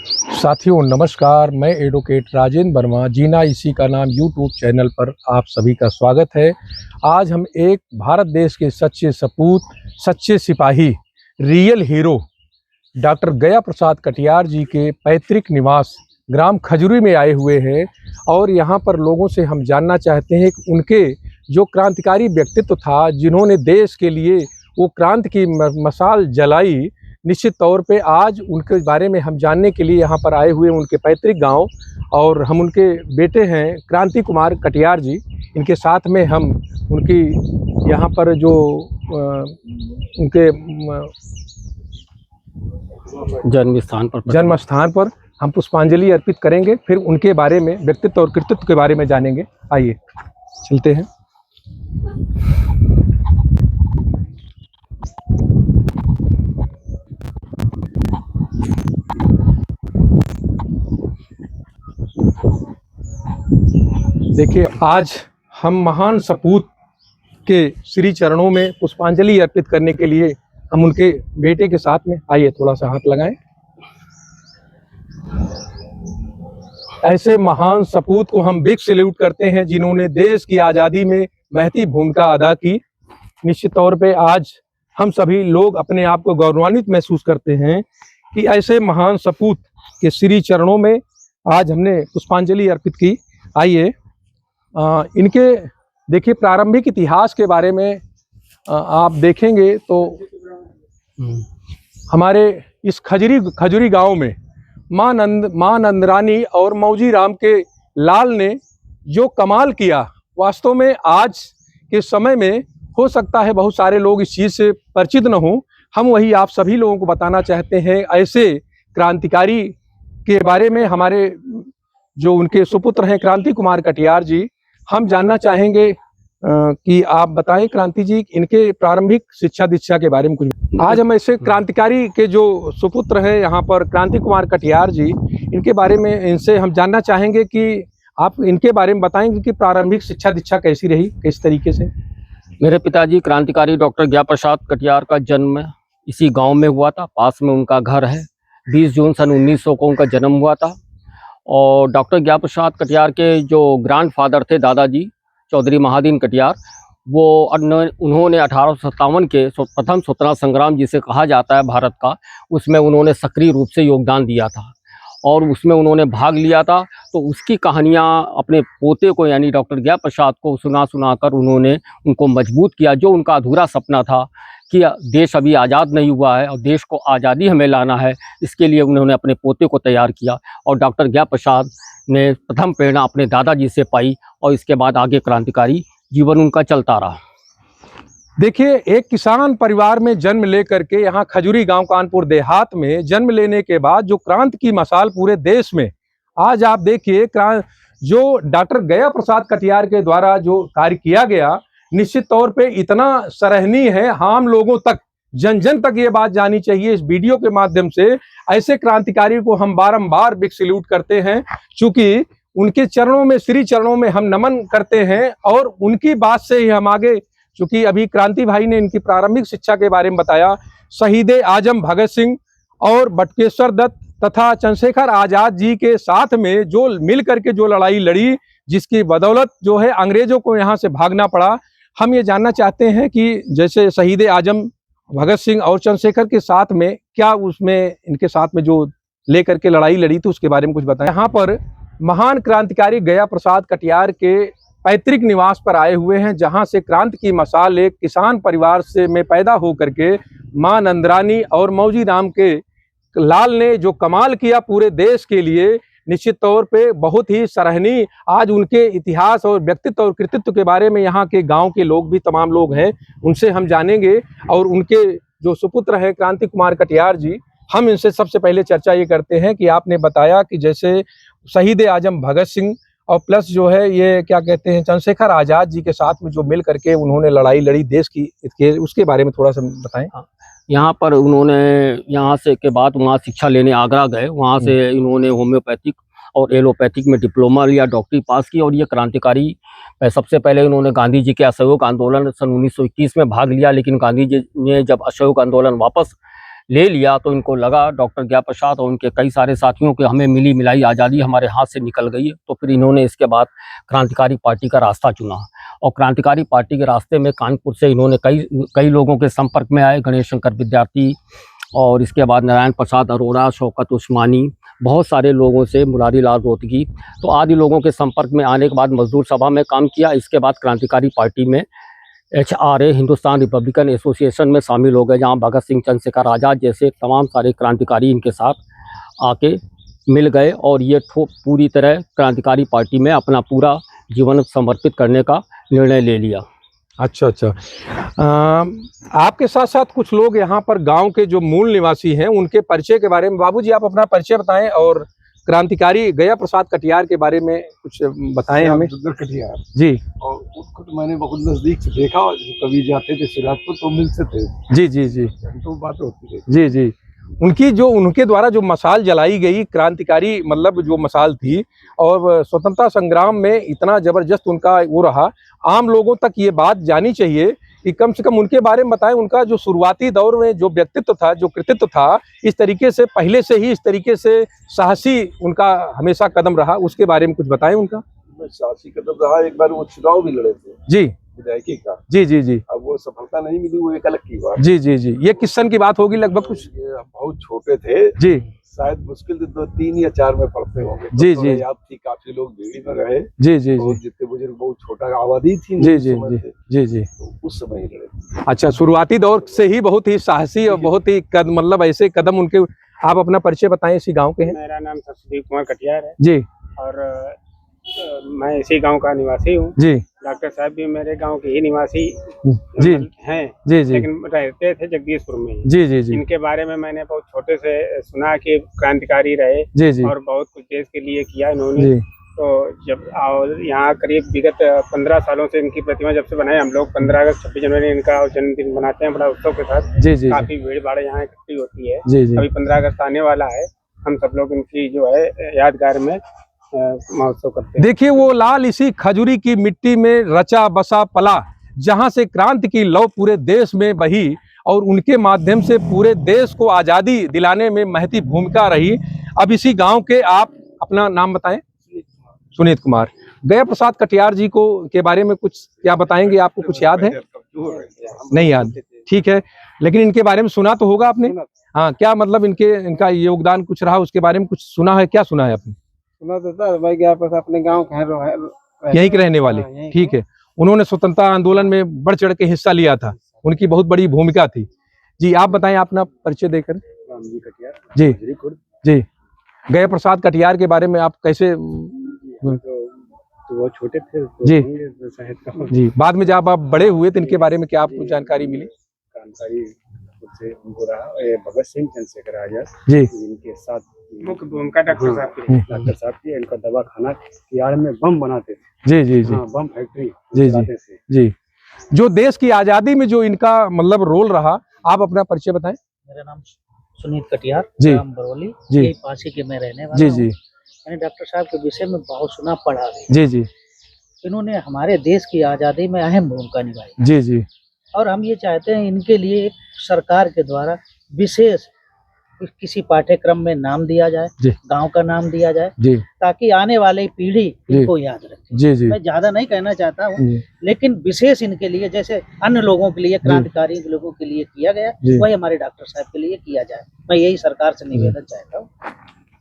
साथियों नमस्कार, मैं एडवोकेट राजेंद्र वर्मा, जीना इसी का नाम यूट्यूब चैनल पर आप सभी का स्वागत है। आज हम एक भारत देश के सच्चे सपूत, सच्चे सिपाही, रियल हीरो डॉक्टर गया प्रसाद कटियार जी के पैतृक निवास ग्राम खजूरी में आए हुए हैं और यहाँ पर लोगों से हम जानना चाहते हैं कि उनके जो क्रांतिकारी व्यक्तित्व था, जिन्होंने देश के लिए वो क्रांति की मशाल जलाई, निश्चित तौर पे आज उनके बारे में हम जानने के लिए यहाँ पर आए हुए हैं, उनके पैतृक गांव। और हम उनके बेटे हैं क्रांति कुमार कटियार जी। इनके साथ में हम उनकी यहाँ पर जो उनके जन्म स्थान पर हम पुष्पांजलि अर्पित करेंगे, फिर उनके बारे में, व्यक्तित्व और कृतित्व के बारे में जानेंगे। आइए चलते हैं। देखिए, आज हम महान सपूत के श्री चरणों में पुष्पांजलि अर्पित करने के लिए हम उनके बेटे के साथ में, आइए थोड़ा सा हाथ लगाएं। ऐसे महान सपूत को हम बिग सैल्यूट करते हैं जिन्होंने देश की आज़ादी में महती भूमिका अदा की। निश्चित तौर पे आज हम सभी लोग अपने आप को गौरवान्वित महसूस करते हैं कि ऐसे महान सपूत के श्री चरणों में आज हमने पुष्पांजलि अर्पित की। आइए इनके देखिए प्रारंभिक इतिहास के बारे में आप देखेंगे तो हमारे इस खजूरी गांव में माँ नंदरानी और मौजी राम के लाल ने जो कमाल किया, वास्तव में आज के समय में हो सकता है बहुत सारे लोग इस चीज़ से परिचित न हों। हम वही आप सभी लोगों को बताना चाहते हैं ऐसे क्रांतिकारी के बारे में। हमारे जो उनके सुपुत्र हैं क्रांति कुमार कटियार जी, हम जानना चाहेंगे कि आप बताएं क्रांति जी, इनके प्रारंभिक शिक्षा दीक्षा के बारे में कुछ। आज हम ऐसे क्रांतिकारी के जो सुपुत्र हैं यहाँ पर क्रांति कुमार कटियार जी, इनके बारे में इनसे हम जानना चाहेंगे कि आप इनके बारे में बताएंगे कि प्रारंभिक शिक्षा दीक्षा कैसी रही, किस तरीके से। मेरे पिताजी क्रांतिकारी डॉक्टर गया प्रसाद कटियार का जन्म इसी गांव में हुआ था, पास में उनका घर है। 20 जून सन 1900 को उनका जन्म हुआ था। और डॉक्टर गया प्रसाद कटियार के जो ग्रैंडफादर थे दादाजी चौधरी महादीन कटियार, वो उन्होंने 1857 के प्रथम स्वतंत्रता संग्राम जिसे कहा जाता है भारत का, उसमें उन्होंने सक्रिय रूप से योगदान दिया था और उसमें उन्होंने भाग लिया था। तो उसकी कहानियाँ अपने पोते को यानी डॉक्टर गया प्रसाद को सुना कर उन्होंने उनको मजबूत किया। जो उनका अधूरा सपना था कि देश अभी आज़ाद नहीं हुआ है और देश को आज़ादी हमें लाना है, इसके लिए उन्होंने अपने पोते को तैयार किया। और डॉक्टर गया प्रसाद ने प्रथम प्रेरणा अपने दादाजी से पाई और इसके बाद आगे क्रांतिकारी जीवन उनका चलता रहा। देखिए, एक किसान परिवार में जन्म लेकर के यहाँ खजूरी गांव कानपुर देहात में जन्म लेने के बाद जो क्रांति की मशाल पूरे देश में, आज आप देखिए जो डॉक्टर गया प्रसाद कटियार के द्वारा जो कार्य किया गया, निश्चित तौर पे इतना सराहनीय है। हम लोगों तक, जन जन तक ये बात जानी चाहिए। इस वीडियो के माध्यम से ऐसे क्रांतिकारी को हम बारंबार बिग सैल्यूट करते हैं, चूंकि उनके चरणों में, श्री चरणों में हम नमन करते हैं और उनकी बात से ही हम आगे, चूंकि अभी क्रांति भाई ने इनकी प्रारंभिक शिक्षा के बारे में बताया। शहीद आजम भगत सिंह और बटुकेश्वर दत्त तथा चंद्रशेखर आजाद जी के साथ में जो मिल करके जो लड़ाई लड़ी, जिसकी बदौलत जो है अंग्रेजों को यहाँ से भागना पड़ा। हम ये जानना चाहते हैं कि जैसे शहीद आजम भगत सिंह और चंद्रशेखर के साथ में क्या उसमें इनके साथ में जो लेकर के लड़ाई लड़ी थी उसके बारे में कुछ बताएं। यहाँ पर महान क्रांतिकारी गया प्रसाद कटियार के पैतृक निवास पर आए हुए हैं, जहाँ से क्रांति की मशाल एक किसान परिवार से में पैदा हो करके माँ नंदरानी और मौजी राम के लाल ने जो कमाल किया पूरे देश के लिए, निश्चित तौर पे बहुत ही सराहनीय। आज उनके इतिहास और व्यक्तित्व और कृतित्व के बारे में यहाँ के गांव के लोग भी, तमाम लोग हैं, उनसे हम जानेंगे। और उनके जो सुपुत्र हैं क्रांति कुमार कटियार जी, हम इनसे सबसे पहले चर्चा ये करते हैं कि आपने बताया कि जैसे शहीद आजम भगत सिंह और प्लस जो है ये क्या कहते हैं चंद्रशेखर आजाद जी के साथ में जो मिल करके उन्होंने लड़ाई लड़ी देश की, उसके बारे में थोड़ा सा बताएं। यहाँ पर उन्होंने यहाँ से के बाद वहाँ शिक्षा लेने आगरा गए। वहाँ से इन्होंने होम्योपैथिक और एलोपैथिक में डिप्लोमा लिया, डॉक्टरी पास की। और ये क्रांतिकारी, सबसे पहले उन्होंने गांधी जी के असहयोग आंदोलन सन 1921 में भाग लिया, लेकिन गांधी जी ने जब असहयोग आंदोलन वापस ले लिया तो इनको लगा डॉक्टर गया प्रसाद और उनके कई सारे साथियों के हमें मिली मिलाई आज़ादी हमारे हाथ से निकल गई है। तो फिर इन्होंने इसके बाद क्रांतिकारी पार्टी का रास्ता चुना और क्रांतिकारी पार्टी के रास्ते में कानपुर से इन्होंने कई लोगों के संपर्क में आए, गणेश शंकर विद्यार्थी और इसके बाद नारायण प्रसाद अरोड़ा, शौकत उस्मानी, बहुत सारे लोगों से, मुरारी लाल रोहतगी, तो आदि लोगों के संपर्क में आने के बाद मजदूर सभा में काम किया। इसके बाद क्रांतिकारी पार्टी में HRA हिंदुस्तान रिपब्लिकन एसोसिएशन में शामिल हो गए, जहाँ भगत सिंह, चंद्रशेखर आज़ाद जैसे तमाम सारे क्रांतिकारी इनके साथ आके मिल गए और ये पूरी तरह क्रांतिकारी पार्टी में अपना पूरा जीवन समर्पित करने का निर्णय ले लिया। अच्छा अच्छा। आपके साथ साथ कुछ लोग यहाँ पर गांव के जो मूल निवासी हैं उनके परिचय के बारे में, बाबूजी आप अपना परिचय बताएं और क्रांतिकारी गया प्रसाद कटियार के बारे में कुछ बताएं हमें। कटियार जी। और उसको तो मैंने बहुत नजदीक से देखा, और कभी जाते थे सिराजपुर तो मिलते थे। जी जी जी तो बात होती थी। जी जी। उनके द्वारा जो मसाल जलाई गई, क्रांतिकारी मतलब जो मसाल थी, और स्वतंत्रता संग्राम में इतना जबरदस्त उनका वो रहा, आम लोगों तक ये बात जानी चाहिए कि कम से कम उनके बारे में बताएं। उनका जो शुरुआती दौर में जो व्यक्तित्व था, जो कृतित्व था, इस तरीके से पहले से ही इस तरीके से साहसी उनका हमेशा कदम रहा, उसके बारे में कुछ बताएं उनका। साहसी कदम रहा। एक बार वो चुनाव भी लड़े थे जी विधायकी का। जी जी जी। अब वो सफलता नहीं मिली, वो एक अलग की बात। जी जी जी। ये किस सन की बात होगी लगभग कुछ? ये बहुत छोटे थे जी। शायद मुश्किल से 2, 3 या 4 में पढ़ते होंगे। जी तो जी। याद थी, काफी लोग भीड़ में रहे। जी जी और जी जितने बुजुर्ग, बहुत छोटा आबादी थी। जी जी जी जी जी। तो उस समय ही लड़े। अच्छा, शुरुआती दौर से ही बहुत ही साहसी और बहुत ही मतलब ऐसे कदम उनके। आप अपना परिचय बताएं, इसी गांव के हैं? मेरा नाम सरस्वती कुमार कटियार है जी। और मैं इसी गांव का निवासी हूँ। जी। डॉक्टर साहब भी मेरे गांव के ही निवासी जी हैं। जी जी लेकिन रहते थे जगदीशपुर में ही। जी जी जी इनके बारे में मैंने बहुत छोटे से सुना कि क्रांतिकारी रहे जी जी और बहुत कुछ देश के लिए किया इन्होंने। जी तो जब और यहाँ करीब विगत 15 सालों से इनकी प्रतिमा जब से बनाई, हम लोग 15 अगस्त 26 जनवरी इनका जन्मदिन मनाते हैं बड़ा उत्सव के साथ। जी जी काफी भीड़ भाड़ यहाँ इकट्ठी होती है। जी जी। अभी 15 अगस्त आने वाला है, हम सब लोग इनकी जो है यादगार में महोत्सव करते हैं। देखिए, वो लाल इसी खजूरी की मिट्टी में रचा बसा पला, जहां से क्रांति की लौ पूरे देश में बही और उनके माध्यम से पूरे देश को आज़ादी दिलाने में महती भूमिका रही। अब इसी गांव के आप अपना नाम बताएं। सुनीत कुमार। गया प्रसाद कटियार जी को के बारे में कुछ क्या बताएंगे? आपको कुछ याद है? नहीं याद? ठीक है, लेकिन इनके बारे में सुना तो होगा आपने। हाँ, क्या मतलब इनका योगदान कुछ रहा, उसके बारे में कुछ सुना है? क्या सुना है आपने? सुना तो था भाई, क्या पता अपने गांव के यहीं के रहने वाले। ठीक है, उन्होंने स्वतंत्रता आंदोलन में बढ़ चढ़ के हिस्सा लिया था, उनकी बहुत बड़ी भूमिका थी। जी, आप बताएं अपना परिचय देकर। जी जी। गया प्रसाद कटियार के बारे में आप कैसे? तो वो छोटे थे तो जी शायद जी। बाद में जब आप बड़े हुए तो इनके बारे में क्या आपको जानकारी मिली? जानकारी से उनको रहा ये भगत सिंह, चंद्रशेखर आजाद जी। इनके साथ मुख्य भूमिका डॉक्टर साहब की। इनका दवा खाना कियाड़ में बम बनाते थे। जी जी जी। बम फैक्ट्री जी जी जी। जो देश की आजादी में जो इनका मतलब रोल रहा, आप अपना परिचय बताएं। मेरा नाम सुनीत कटियार, जी। ग्राम बरौली, जी। यही पासी के मैं रहने वाला जी हूँ। जी मैंने डॉक्टर साहब के विषय में बहुत सुना पढ़ा भी। जी जी इन्होंने हमारे देश की आज़ादी में अहम भूमिका निभाई जी जी। और हम ये चाहते हैं इनके लिए एक सरकार के द्वारा विशेष किसी पाठ्यक्रम में नाम दिया जाए, जी। गांव का नाम दिया जाए, जी ताकि आने वाली पीढ़ी इनको याद रखे। जी जी मैं ज्यादा नहीं कहना चाहता हूँ, जी। लेकिन विशेष इनके लिए जैसे अन्य लोगों के लिए, क्रांतिकारी लोगों के लिए किया गया, वही हमारे डॉक्टर साहब के लिए किया जाए। मैं यही सरकार से निवेदन चाहता हूँ।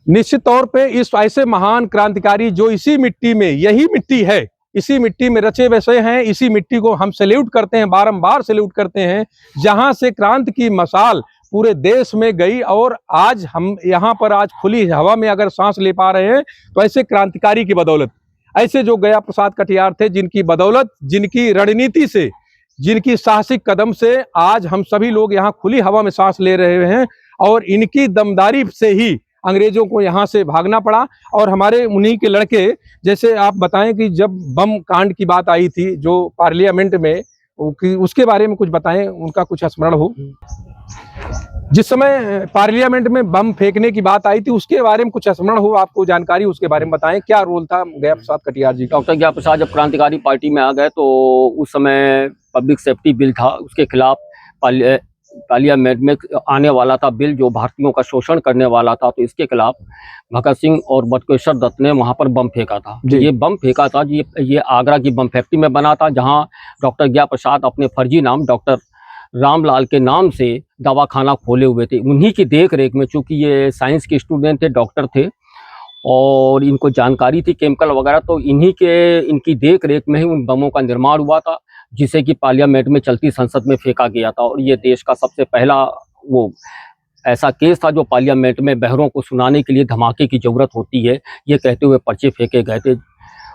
निश्चित तौर पे इस ऐसे महान क्रांतिकारी जो इसी मिट्टी में, यही मिट्टी है, इसी मिट्टी में रचे बसे हैं, इसी मिट्टी को हम सैल्यूट करते हैं, बारंबार सैल्यूट करते हैं, जहां से क्रांति की मशाल पूरे देश में गई। और आज हम यहाँ पर आज खुली हवा में अगर सांस ले पा रहे हैं तो ऐसे क्रांतिकारी की बदौलत, ऐसे जो गया प्रसाद कटियार थे, जिनकी बदौलत, जिनकी रणनीति से, जिनकी साहसिक कदम से आज हम सभी लोग यहाँ खुली हवा में सांस ले रहे हैं। और इनकी दमदारी से ही अंग्रेजों को यहाँ से भागना पड़ा। और हमारे उन्हीं के लड़के, जैसे आप बताएं कि जब बम कांड की बात आई थी जो पार्लियामेंट में, उसके बारे में कुछ बताएं, उनका कुछ स्मरण हो। जिस समय पार्लियामेंट में बम फेंकने की बात आई थी, उसके बारे में कुछ स्मरण हो, आपको जानकारी उसके बारे में बताएं, क्या रोल था गया प्रसाद कटियार जी का? डॉक्टर गया प्रसाद जब क्रांतिकारी पार्टी में आ गए तो उस समय पब्लिक सेफ्टी बिल था, उसके खिलाफ पार्लियामेंट में आने वाला था बिल जो भारतीयों का शोषण करने वाला था, तो इसके खिलाफ भगत सिंह और बटुकेश्वर दत्त ने वहां पर बम फेंका था। ये बम फेंका था, ये आगरा की बम फैक्ट्री में बना था, जहां डॉक्टर गया प्रसाद अपने फर्जी नाम डॉक्टर रामलाल के नाम से दवाखाना खोले हुए थे। उन्हीं की देख रेख में, चूंकि ये साइंस के स्टूडेंट थे, डॉक्टर थे और इनको जानकारी थी केमिकल वगैरह, तो इनकी देख रेख में ही उन बमों का निर्माण हुआ था, जिसे कि पार्लियामेंट में चलती संसद में फेंका गया था। और ये देश का सबसे पहला वो ऐसा केस था जो पार्लियामेंट में बहरों को सुनाने के लिए धमाके की जरूरत होती है, ये कहते हुए पर्चे फेंके गए थे।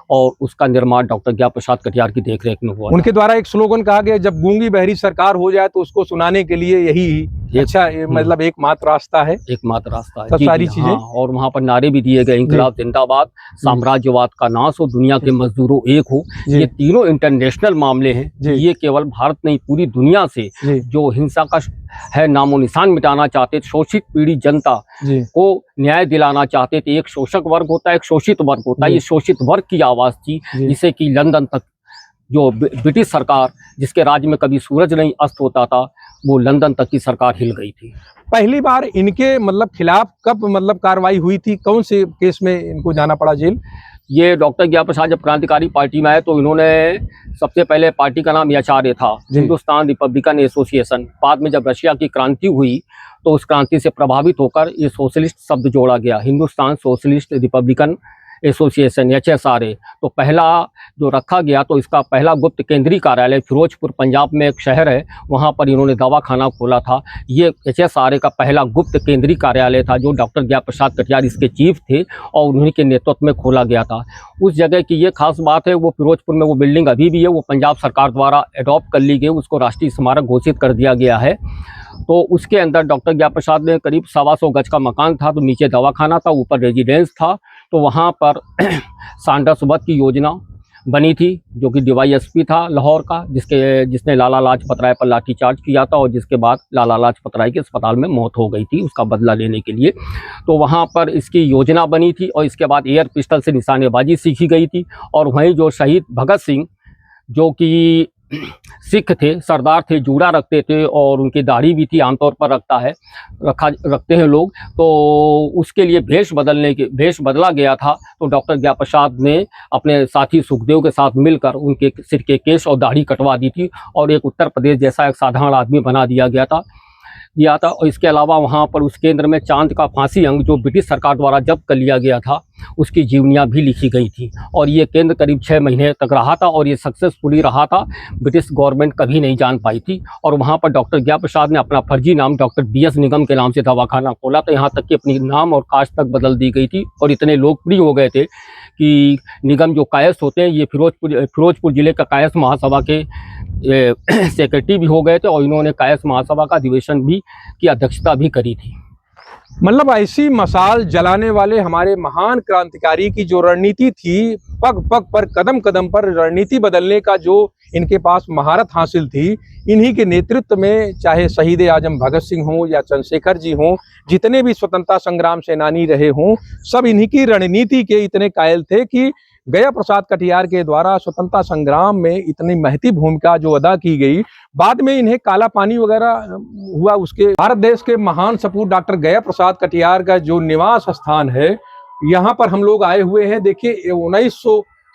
और उसका निर्माण डॉक्टर गया प्रसाद कटियार की देखरेख में हुआ। उनके द्वारा एक स्लोगन कहा गया, जब गूंगी बहरी सरकार हो जाए तो उसको सुनाने के लिए यही अच्छा मतलब एकमात्र रास्ता है, एकमात्र रास्ता है। सब सारी चीजें। हाँ, और वहाँ पर नारे भी दिए गए, इंकलाब जिंदाबाद, साम्राज्यवाद का नाश हो, दुनिया के मजदूरों एक हो। ये तीनों इंटरनेशनल मामले हैं। ये केवल भारत नहीं, पूरी दुनिया से जो हिंसा का है नामो निशान मिटाना चाहते थे, शोषित पीड़ित जनता को न्याय दिलाना चाहते थे। एक शोषक वर्ग होता है, एक शोषित वर्ग होता है। ये शोषित वर्ग की आवाज थी, जिसे कि लंदन तक जो ब्रिटिश सरकार, जिसके राज्य में कभी सूरज नहीं अस्त होता था, वो लंदन तक की सरकार हिल गई थी। पहली बार इनके मतलब खिलाफ कब मतलब कार्रवाई हुई थी, कौन से केस में इनको जाना पड़ा जेल? ये डॉक्टर गया प्रसाद जब क्रांतिकारी पार्टी में आए तो इन्होंने सबसे पहले पार्टी का नाम एचआरए था, हिंदुस्तान रिपब्लिकन एसोसिएशन। बाद में जब रशिया की क्रांति हुई तो उस क्रांति से प्रभावित होकर ये सोशलिस्ट शब्द जोड़ा गया, Hindustan socialist Republican association, HSRA। तो पहला जो रखा गया, तो इसका पहला गुप्त केंद्रीय कार्यालय फिरोजपुर पंजाब में एक शहर है, वहाँ पर इन्होंने दवाखाना खोला था। ये HSRA का पहला गुप्त केंद्रीय कार्यालय था, जो डॉक्टर गया प्रसाद कटियार इसके चीफ थे और उन्हीं के नेतृत्व में खोला गया था। उस जगह की ये खास बात है, वो फिरोजपुर में वो बिल्डिंग अभी भी है, वो पंजाब सरकार द्वारा एडॉप्ट कर ली गई, उसको राष्ट्रीय स्मारक घोषित कर दिया गया है। तो उसके अंदर डॉक्टर गया प्रसाद ने करीब 125 गज का मकान था, तो नीचे दवाखाना था, ऊपर रेजिडेंस था। तो वहाँ पर सांडर्स वध की योजना बनी थी, जो कि DYSP था लाहौर का, जिसने लाला लाजपत राय पर लाठीचार्ज किया था और जिसके बाद लाला लाजपत राय के अस्पताल में मौत हो गई थी, उसका बदला लेने के लिए। तो वहाँ पर इसकी योजना बनी थी और इसके बाद एयर पिस्टल से निशानेबाजी सीखी गई थी। और वहीं जो शहीद भगत सिंह, जो कि सिख थे, सरदार थे, जूड़ा रखते थे और उनकी दाढ़ी भी थी, आमतौर पर रखते हैं लोग, तो उसके लिए भेष बदला गया था। तो डॉक्टर गया प्रसाद ने अपने साथी सुखदेव के साथ मिलकर उनके सिर के केश और दाढ़ी कटवा दी थी और एक उत्तर प्रदेश जैसा एक साधारण आदमी बना दिया गया था। और इसके अलावा वहाँ पर उस केंद्र में चांद का फांसी अंग, जो ब्रिटिश सरकार द्वारा जब्त कर लिया गया था, उसकी जीवनियाँ भी लिखी गई थी। और ये केंद्र करीब 6 महीने तक रहा था और ये सक्सेसफुली रहा था, ब्रिटिश गवर्नमेंट कभी नहीं जान पाई थी। और वहाँ पर डॉक्टर गया प्रसाद ने अपना फर्जी नाम डॉक्टर BS निगम के नाम से दवाखाना खोला, तो यहाँ तक कि अपनी नाम और कास्ट तक बदल दी गई थी। और इतने लोकप्रिय हो गए थे कि निगम जो कायस्थ होते हैं, ये फिरोजपुर जिले का कायस्थ महासभा के सेक्रेटरी भी हो गए थे और इन्होंने कायस्थ महासभा का अधिवेशन भी की अध्यक्षता भी करी थी। मतलब ऐसी मसाल जलाने वाले हमारे महान क्रांतिकारी की जो रणनीति थी, पग पग पर कदम कदम पर रणनीति बदलने का जो इनके पास महारत हासिल थी, इन्हीं के नेतृत्व में चाहे शहीद आजम भगत सिंह हों या चंद्रशेखर जी हों, जितने भी स्वतंत्रता संग्राम सेनानी रहे हों, सब इन्हीं की रणनीति के इतने कायल थे कि गया प्रसाद कटियार के द्वारा स्वतंत्रता संग्राम में इतनी महती भूमिका जो अदा की गई। बाद में इन्हें काला पानी वगैरह हुआ, उसके भारत देश के महान सपूत डॉक्टर गया प्रसाद कटियार का जो निवास स्थान है, यहाँ पर हम लोग आए हुए हैं। देखिए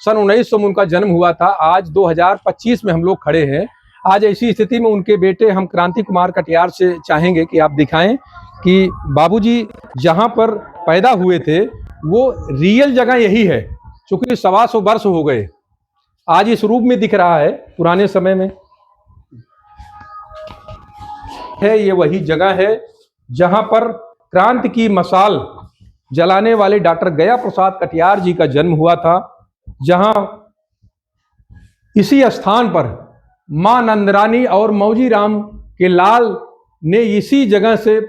सन 1900 में उनका जन्म हुआ था, आज 2025 में हम लोग खड़े हैं। आज ऐसी स्थिति में उनके बेटे हम क्रांति कुमार कटियार से चाहेंगे कि आप दिखाएं कि बाबूजी जहाँ पर पैदा हुए थे वो रियल जगह यही है, चूंकि 125 वर्ष हो गए, आज इस रूप में दिख रहा है, पुराने समय में है। ये वही जगह है जहां पर क्रांति की मसाल जलाने वाले डॉक्टर गया प्रसाद कटियार जी का जन्म हुआ था, जहां इसी स्थान पर मां नंदरानी और मौजी राम के लाल ने इसी जगह से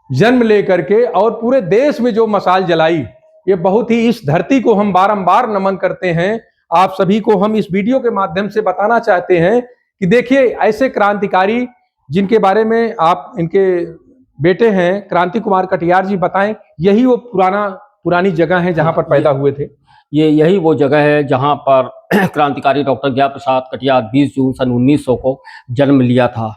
जन्म लेकर के और पूरे देश में जो मसाल जलाई, ये बहुत ही, इस धरती को हम बारंबार नमन करते हैं। आप सभी को हम इस वीडियो के माध्यम से बताना चाहते हैं कि देखिए ऐसे क्रांतिकारी जिनके बारे में आप, इनके बेटे हैं क्रांति कुमार कटियार जी, बताएं यही वो पुरानी जगह है जहां पर पैदा हुए थे। यही वो जगह है जहां पर क्रांतिकारी डॉक्टर गया प्रसाद कटियार 20 जून सन 1900 को जन्म लिया था।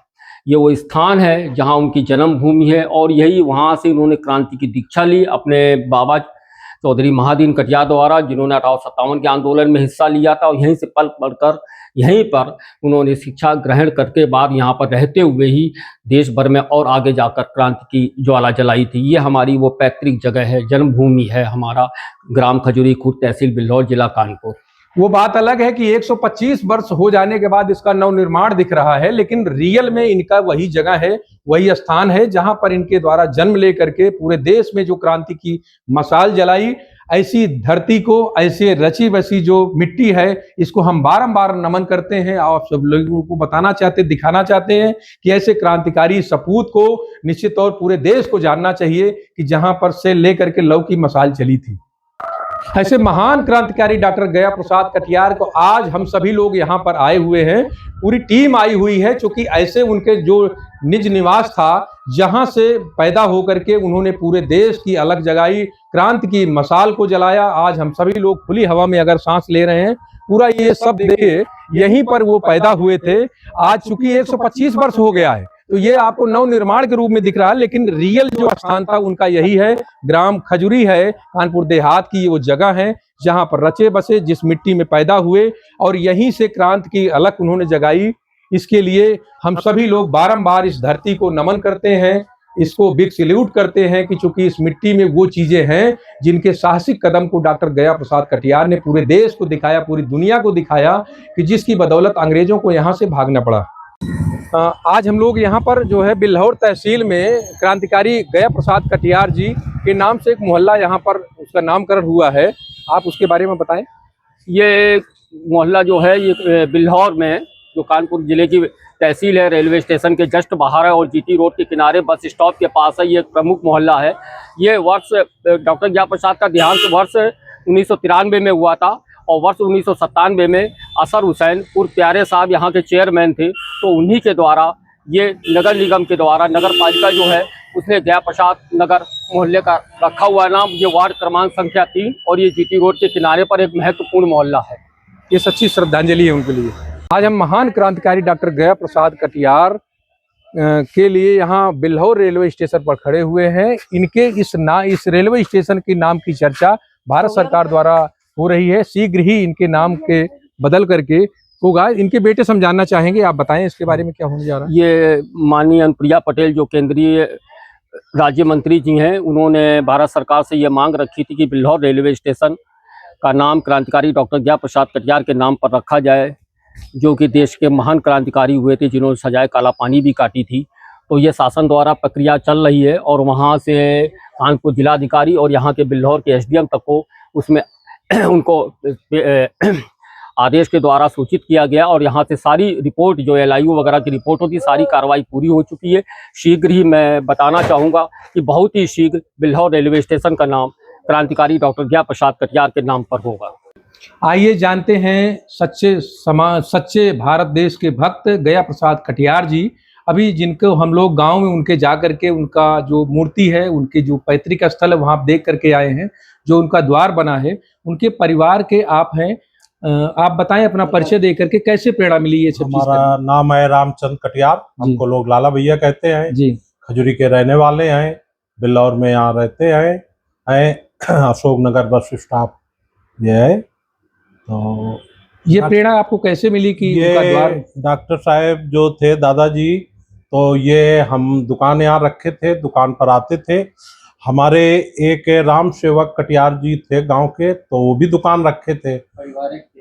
ये वो स्थान है जहाँ उनकी जन्मभूमि है और यही वहाँ से उन्होंने क्रांति की दीक्षा ली अपने बाबा चौधरी महादीन कटियार द्वारा, जिन्होंने 1857 के आंदोलन में हिस्सा लिया था। और यहीं से पल पढ़कर यहीं पर उन्होंने शिक्षा ग्रहण करके बाद यहाँ पर रहते हुए ही देश भर में और आगे जाकर क्रांति की ज्वाला जलाई थी। ये हमारी वो पैतृक जगह है, जन्मभूमि है हमारा, ग्राम खजूरी खुर्द, तहसील बिल्हौर, जिला कानपुर। वो बात अलग है कि 125 वर्ष हो जाने के बाद इसका नवनिर्माण दिख रहा है, लेकिन रियल में इनका वही जगह है, वही स्थान है जहां पर इनके द्वारा जन्म लेकर के पूरे देश में जो क्रांति की मशाल जलाई। ऐसी धरती को, ऐसे रची बसी जो मिट्टी है, इसको हम बारंबार नमन करते हैं और सब लोगों को बताना चाहते, दिखाना चाहते हैं कि ऐसे क्रांतिकारी सपूत को निश्चित तौर पूरे देश को जानना चाहिए कि जहां पर से लेकर के लौ की मशाल चली थी। ऐसे महान क्रांतिकारी डॉक्टर गया प्रसाद कटियार को आज हम सभी लोग यहाँ पर आए हुए हैं, पूरी टीम आई हुई है, क्योंकि ऐसे उनके जो निज निवास था जहां से पैदा होकर के उन्होंने पूरे देश की अलग जगाई, क्रांति की मशाल को जलाया। आज हम सभी लोग खुली हवा में अगर सांस ले रहे हैं, पूरा ये सब देखिए यहीं पर वो पैदा हुए थे। आज चूंकि 125 वर्ष हो गया है तो ये आपको नव निर्माण के रूप में दिख रहा है, लेकिन रियल जो स्थान था उनका यही है, ग्राम खजूरी है, कानपुर देहात की ये वो जगह है जहां पर रचे बसे, जिस मिट्टी में पैदा हुए और यहीं से क्रांति की अलख उन्होंने जगाई। इसके लिए हम सभी लोग बारंबार इस धरती को नमन करते हैं, इसको बिग सैल्यूट करते हैं कि चूंकि इस मिट्टी में वो चीजें हैं जिनके साहसिक कदम को डॉक्टर गया प्रसाद कटियार ने पूरे देश को दिखाया, पूरी दुनिया को दिखाया, कि जिसकी बदौलत अंग्रेजों को यहाँ से भागना पड़ा। आज हम लोग यहाँ पर जो है बिल्हौर तहसील में क्रांतिकारी गया प्रसाद कटियार जी के नाम से एक मोहल्ला यहाँ पर उसका नामकरण हुआ है, आप उसके बारे में बताएं। ये मोहल्ला जो है ये बिल्हौर में, जो कानपुर जिले की तहसील है, रेलवे स्टेशन के जस्ट बाहर है और जीटी रोड के किनारे बस स्टॉप के पास है। ये एक प्रमुख मोहल्ला है। ये वर्ष डॉक्टर गया प्रसाद का देहांत वर्ष 1993 में हुआ था और वर्ष 1997 में असर हुसैन उर्फ प्यारे साहब यहाँ के चेयरमैन थे, तो उन्हीं के द्वारा ये नगर निगम के द्वारा, नगर पालिका जो है उसने गया प्रसाद नगर मोहल्ले का रखा हुआ नाम। ये वार्ड क्रमांक संख्या 3 और ये जीटी रोड के किनारे पर एक महत्वपूर्ण मोहल्ला है। ये सच्ची श्रद्धांजलि है उनके लिए। आज हम महान क्रांतिकारी डॉक्टर गया प्रसाद कटियार के लिए यहाँ बिल्हौर रेलवे स्टेशन पर खड़े हुए हैं। इनके इस रेलवे स्टेशन के नाम की चर्चा भारत सरकार द्वारा हो रही है, शीघ्र ही इनके नाम के बदल करके होगा। इनके बेटे समझाना चाहेंगे, आप बताएं इसके बारे में क्या होने जा रहा है। ये माननीय अनुप्रिया पटेल जो केंद्रीय राज्य मंत्री जी हैं, उन्होंने भारत सरकार से ये मांग रखी थी कि बिल्हौर रेलवे स्टेशन का नाम क्रांतिकारी डॉक्टर गया प्रसाद कटियार के नाम पर रखा जाए, जो कि देश के महान क्रांतिकारी हुए थे, जिन्होंने सजाए काला पानी भी काटी थी। तो ये शासन द्वारा प्रक्रिया चल रही है और वहाँ से कानपुर जिलाधिकारी और यहाँ के बिल्हौर के एसडीएम तक को उसमें उनको आदेश के द्वारा सूचित किया गया और यहाँ से सारी रिपोर्ट जो LIU वगैरह की रिपोर्ट होती, सारी कार्रवाई पूरी हो चुकी है। शीघ्र ही मैं बताना चाहूँगा कि बहुत ही शीघ्र बिल्हौर रेलवे स्टेशन का नाम क्रांतिकारी डॉक्टर गया प्रसाद कटियार के नाम पर होगा। आइए जानते हैं सच्चे भारत देश के भक्त गया प्रसाद कटियार जी, अभी जिनको हम लोग गांव में उनके जा करके उनका जो मूर्ति है, उनके जो पैतृक स्थल है वहां देख करके आए हैं, जो उनका द्वार बना है, उनके परिवार के आप हैं। आप बताएं अपना परिचय दे करके, कैसे प्रेरणा मिली ये सब चीज? हमारा नाम है रामचंद्र कटियार, हमको लोग लाला भैया कहते हैं जी। खजूरी के रहने वाले हैं, बिल्हौर में यहाँ रहते हैं। अशोकनगर बस स्टॉप ये है। तो ये प्रेरणा आपको कैसे मिली कि ये उनका द्वार? डॉक्टर साहब जो थे दादाजी, तो ये हम दुकान यहाँ रखे थे, दुकान पर आते थे। हमारे एक राम सेवक कटियार जी थे गांव के, तो वो भी दुकान रखे थे,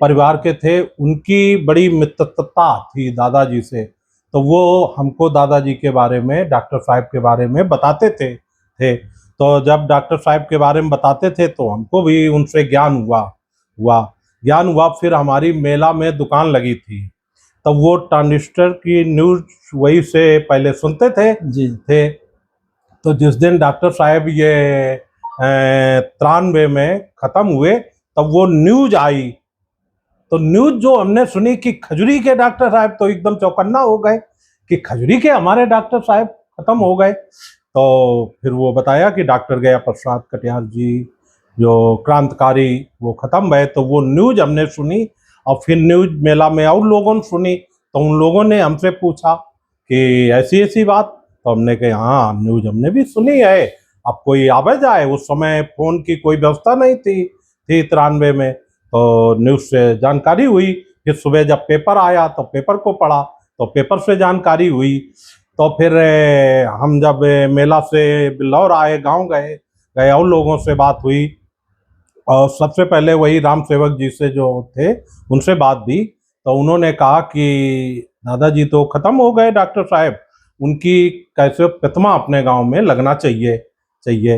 परिवार के थे। उनकी बड़ी मित्रता थी दादाजी से, तो वो हमको दादाजी के बारे में, डॉक्टर साहब के बारे में बताते थे। तो जब डॉक्टर साहब के बारे में बताते थे तो हमको भी उनसे ज्ञान हुआ। फिर हमारी मेला में दुकान लगी थी, तब वो ट्रांजिस्टर की न्यूज वही से पहले सुनते थे। तो जिस दिन डॉक्टर साहब ये 93 में ख़त्म हुए, तब वो न्यूज आई, तो न्यूज जो हमने सुनी कि खजूरी के डॉक्टर साहब, तो एकदम चौकन्ना हो गए कि खजूरी के हमारे डॉक्टर साहब ख़त्म हो गए। तो फिर वो बताया कि डॉक्टर गया प्रसाद कटियार जी जो क्रांतिकारी वो ख़त्म भए। तो वो न्यूज हमने सुनी और फिर न्यूज मेला में और लोगों ने सुनी, तो उन लोगों ने हमसे पूछा कि ऐसी ऐसी बात। तो हमने कहा हाँ न्यूज हमने भी सुनी है, अब कोई आवे जाए। उस समय फोन की कोई व्यवस्था नहीं थी 93 में। तो न्यूज से जानकारी हुई, फिर सुबह जब पेपर आया तो पेपर को पढ़ा, तो पेपर से जानकारी हुई। तो फिर हम जब मेला से बिल्लौर आए, गांव गए और लोगों से बात हुई, और सबसे पहले वही राम सेवक जी से जो थे उनसे बात दी। तो उन्होंने कहा कि दादाजी तो खत्म हो गए डॉक्टर साहब, उनकी कैसे प्रतिमा अपने गांव में लगना चाहिए।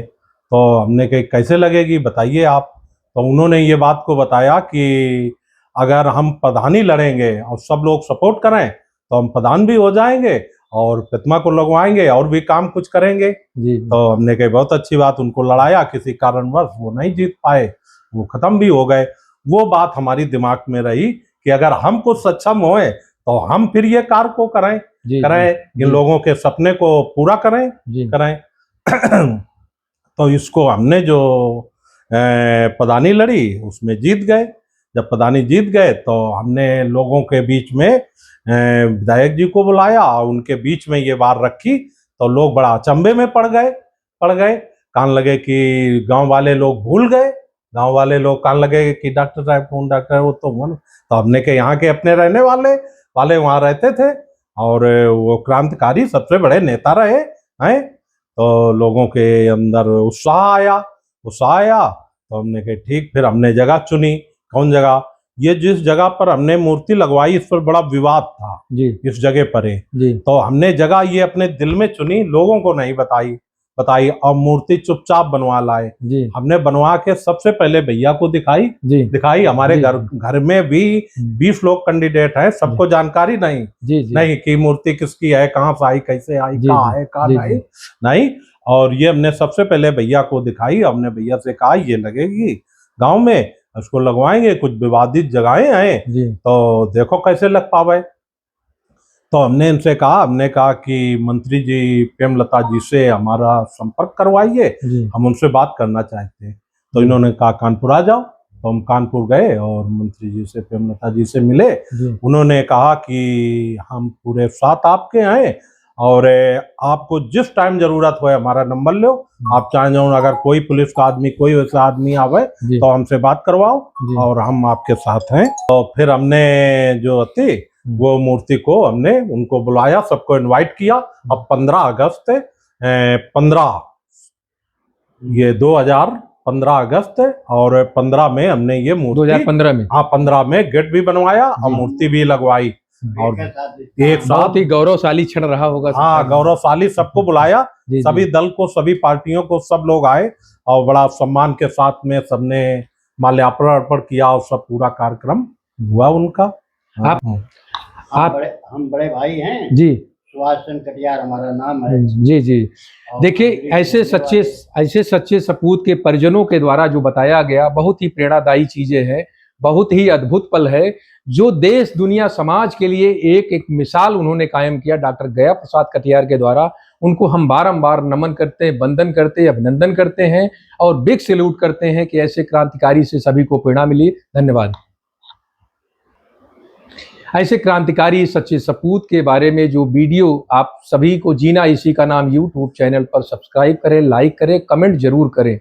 तो हमने कहा कैसे लगेगी बताइए आप। तो उन्होंने ये बात को बताया कि अगर हम प्रधानी लड़ेंगे और सब लोग सपोर्ट करें तो हम प्रधान भी हो जाएंगे और प्रतिमा को लगवाएंगे और भी काम कुछ करेंगे। जी तो हमने कहा बहुत अच्छी बात। उनको लड़ाया, किसी कारणवश वो नहीं जीत पाए, वो खत्म भी हो गए। वो बात हमारी दिमाग में रही कि अगर हम कुछ सक्षम होए तो हम फिर ये कार्य को करें, जी इन लोगों के सपने को पूरा जी करें। तो इसको हमने जो प्रधानी लड़ी उसमें जीत गए। जब प्रधानी जीत गए तो हमने लोगों के बीच में विधायक जी को बुलाया और उनके बीच में ये बात रखी। तो लोग बड़ा अचंभे में पड़ गए। कान लगे कि गांव वाले लोग भूल गए, गांव वाले लोग कान लगे कि डॉक्टर साहब कौन डॉक्टर है वो तो हमने के यहाँ के अपने रहने वाले वहाँ रहते थे और वो क्रांतिकारी सबसे बड़े नेता रहे हैं। तो लोगों के अंदर उत्साह आया। तो हमने कहा ठीक। फिर हमने जगह चुनी। कौन जगह? ये जिस जगह पर हमने मूर्ति लगवाई इस पर बड़ा विवाद था जी इस जगह पर जी तो हमने जगह ये अपने दिल में चुनी, लोगों को नहीं बताई और मूर्ति चुपचाप बनवा लाए। जी हमने बनवा के सबसे पहले भैया को दिखाई। हमारे जी, घर में भी 20 लोग कैंडिडेट हैं, सबको जानकारी जी नहीं कि मूर्ति किसकी है, कहाँ से आई, कैसे आई, जी, कहाँ है, कहाँ जी, नहीं। और ये हमने सबसे पहले भैया को दिखाई। हमने भैया से कहा ये लगेगी गांव में, उसको लगवाएंगे, कुछ विवादित जगहें हैं जी तो देखो कैसे लग पावे। तो हमने कहा कि मंत्री जी प्रेमलता जी से हमारा संपर्क करवाइए, जी हम उनसे बात करना चाहते हैं। तो जी। इन्होंने कहा कानपुर आ जाओ। तो हम कानपुर गए और मंत्री जी से, प्रेमलता जी से मिले। जी उन्होंने कहा कि हम पूरे साथ आपके हैं और आपको जिस टाइम जरूरत हो हमारा नंबर लो, आप चाहे जाओ, अगर कोई पुलिस का आदमी, कोई वैसा आदमी आवे जी तो हमसे बात करवाओ जी और हम आपके साथ हैं। तो फिर हमने जो थी वो मूर्ति को हमने उनको बुलाया, सबको इनवाइट किया। अब 15 अगस्त 2015 अगस्त और 15 में हमने ये मूर्ति 2015 में 15 में गेट भी बनवाया और मूर्ति भी लगवाई और एक साथ बहुत ही गौरवशाली क्षण रहा होगा। हाँ गौरवशाली। सबको बुलाया, जी, सभी दल को, सभी पार्टियों को, सब लोग आए और बड़ा सम्मान के साथ में सबने माल्यार्पण अर्पण किया और सब पूरा कार्यक्रम हुआ उनका। हम बड़े भाई हैं जी सुभाष चंद्र कटियार हमारा नाम है। जी देखिए, ऐसे सच्चे सपूत के परिजनों के द्वारा जो बताया गया बहुत ही प्रेरणादायी चीजें हैं, बहुत ही अद्भुत पल है जो देश दुनिया समाज के लिए एक मिसाल उन्होंने कायम किया डॉक्टर गया प्रसाद कटियार के द्वारा। उनको हम बारंबार नमन करते हैं, वंदन करते हैं, अभिनंदन करते हैं और बिग सैल्यूट करते हैं कि ऐसे क्रांतिकारी से सभी को प्रेरणा मिली। धन्यवाद। ऐसे क्रांतिकारी सच्चे सपूत के बारे में जो वीडियो आप सभी को जीना इसी का नाम यूट्यूब चैनल पर सब्सक्राइब करें, लाइक करें, कमेंट जरूर करें।